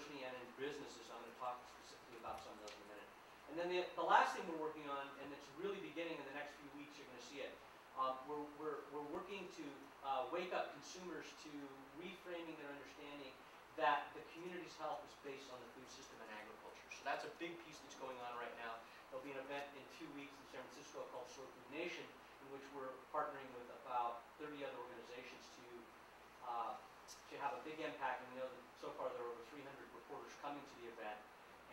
university and in businesses. I'm going to talk specifically about some of those in a minute. And then the last thing we're working on, and it's really beginning in the next few weeks, you're going to see it. We're working to wake up consumers to reframing their understanding that the community's health is based on the food system and agriculture. So that's a big piece that's going on right now. There'll be an event in 2 weeks in San Francisco called Slow Food Nation, in which we're partnering with about 30 other organizations to have a big impact. And we know that so far there are over 300 reporters coming to the event.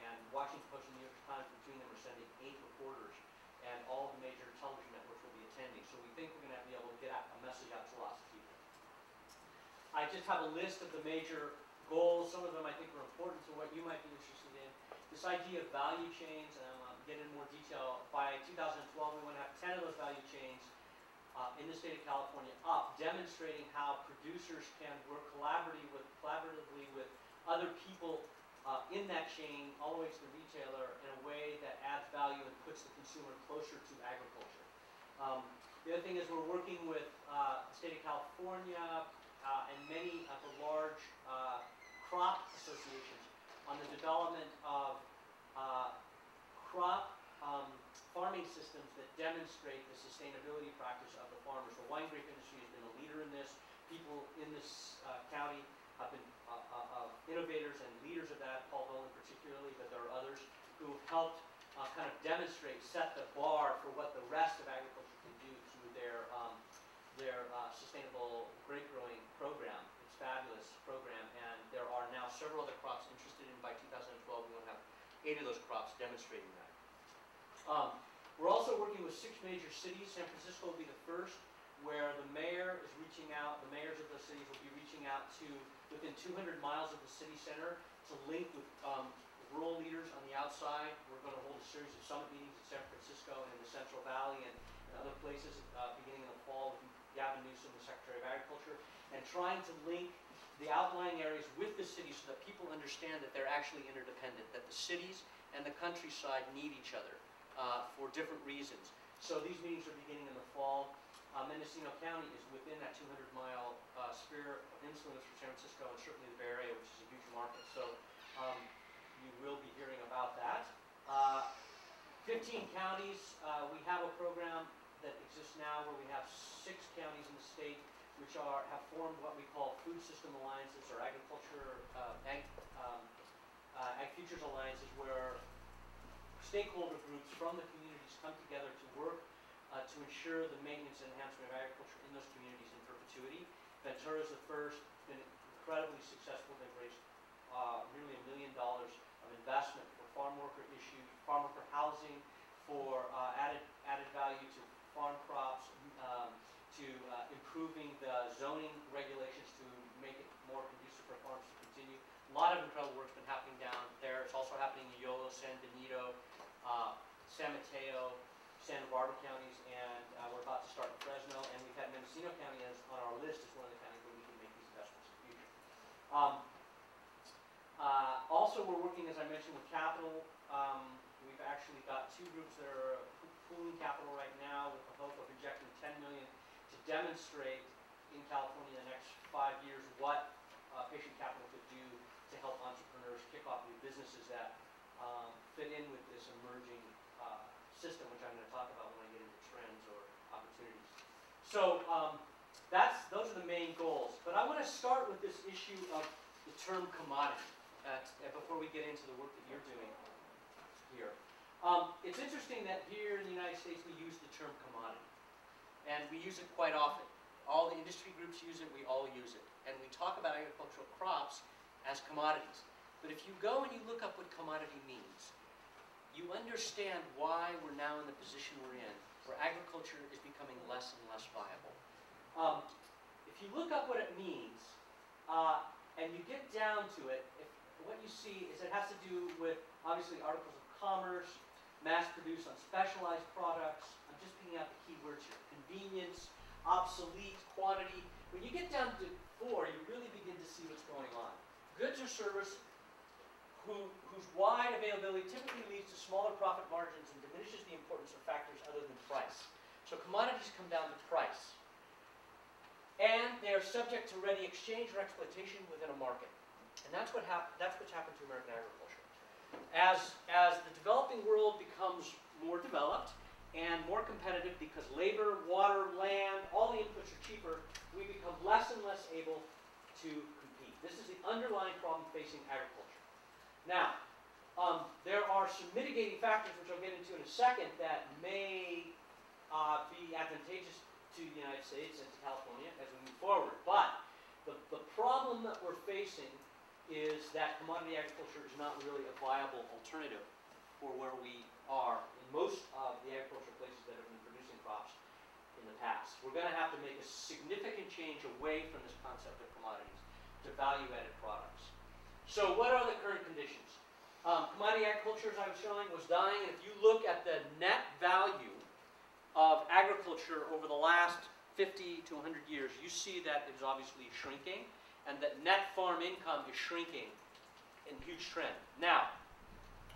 And Washington Post and New York Times, between them, are sending 8 reporters. And all of the major television networks will be attending. So we think we're going to be able to get a message out to lots of people. I just have a list of the major goals. Some of them I think are important to what you might be interested in. This idea of value chains, and I'll get into more detail. By 2012, we want to have 10 of those value chains in the state of California up, demonstrating how producers can work collaboratively with other people in that chain, all the way to the retailer, in a way that adds value and puts the consumer closer to agriculture. The other thing is we're working with the state of California and many of the large crop associations on the development of crop farming systems that demonstrate the sustainability practice of the farmers. The wine grape industry has been a leader in this. People in this county have been innovators and leaders of that, Paul Dolan particularly, but there are others who have helped kind of demonstrate, set the bar for what the rest of agriculture can do through their sustainable grape growing program. It's a fabulous program, and there are now several other crops interested in. By 2012, we want to have 8 of those crops demonstrating that. We're also working with 6 major cities. San Francisco will be the first, where the mayor is reaching out, the mayors of those cities will be reaching out to within 200 miles of the city center to link with rural leaders on the outside. We're going to hold a series of summit meetings in San Francisco and in the Central Valley and other places beginning in the fall with Gavin Newsom, the Secretary of Agriculture, and trying to link the outlying areas with the cities so that people understand that they're actually interdependent, that the cities and the countryside need each other for different reasons. So these meetings are beginning in the fall. Mendocino County is within that 200-mile sphere of influence for San Francisco and certainly the Bay Area, which is a huge market. So you will be hearing about that. 15 counties. We have a program that exists now where we have 6 counties in the state which have formed what we call food system alliances or agriculture, ag futures alliances, where stakeholder groups from the communities come together to work to ensure the maintenance and enhancement of agriculture in those communities in perpetuity. Ventura is the first, been incredibly successful. They've raised nearly $1 million of investment for farm worker issues, farm worker housing, for added value to farm crops, to improving the zoning regulations to make it more conducive for farms to continue. A lot of incredible work's been happening down there. It's also happening in Yolo, San Benito, San Mateo, Santa Barbara counties, and we're about to start in Fresno, and we've had Mendocino County on our list as one of the counties where we can make these investments in the future. Also, we're working, as I mentioned, with capital. We've actually got 2 groups that are pooling capital right now with the hope of injecting $10 million to demonstrate in California in the next 5 years what patient capital could do to help entrepreneurs kick off new businesses that fit in with this emerging system, which I'm going to talk about when I get into trends or opportunities. So those are the main goals. But I want to start with this issue of the term commodity before we get into the work that you're doing here. It's interesting that here in the United States we use the term commodity. And we use it quite often. All the industry groups use it, we all use it. And we talk about agricultural crops as commodities. But if you go and you look up what commodity means, you understand why we're now in the position we're in, where agriculture is becoming less and less viable. If you look up what it means, and you get down to it, what you see is it has to do with, obviously, articles of commerce, mass-produced on specialized products. I'm just picking out the key words here. Convenience, obsolete, quantity. When you get down to 4, you really begin to see what's going on. Goods or service whose wide availability typically leads to smaller profit margins and diminishes the importance of factors other than price. So commodities come down to price. And they are subject to ready exchange or exploitation within a market. And and that's what's happened to American agriculture. As the developing world becomes more developed and more competitive because labor, water, land, all the inputs are cheaper, we become less and less able to compete. This is the underlying problem facing agriculture. Now, there are some mitigating factors, which I'll get into in a second, that may be advantageous to the United States and to California as we move forward. But the problem that we're facing is that commodity agriculture is not really a viable alternative for where we are in most of the agricultural places that have been producing crops in the past. We're going to have to make a significant change away from this concept of commodities to value-added products. So what are the current conditions? Commodity agriculture, as I was showing, was dying, and if you look at the net value of agriculture over the last 50 to 100 years, you see that it is obviously shrinking, and that net farm income is shrinking in huge trend. Now,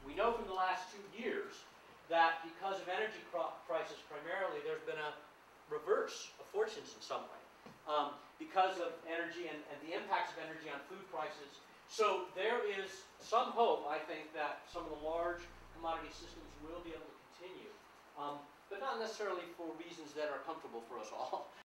we know from the last 2 years that because of energy prices primarily, there's been a reverse of fortunes in some way because of energy and the impacts of energy on food prices. So there is some hope, I think, that some of the large commodity systems will be able to continue, but not necessarily for reasons that are comfortable for us all.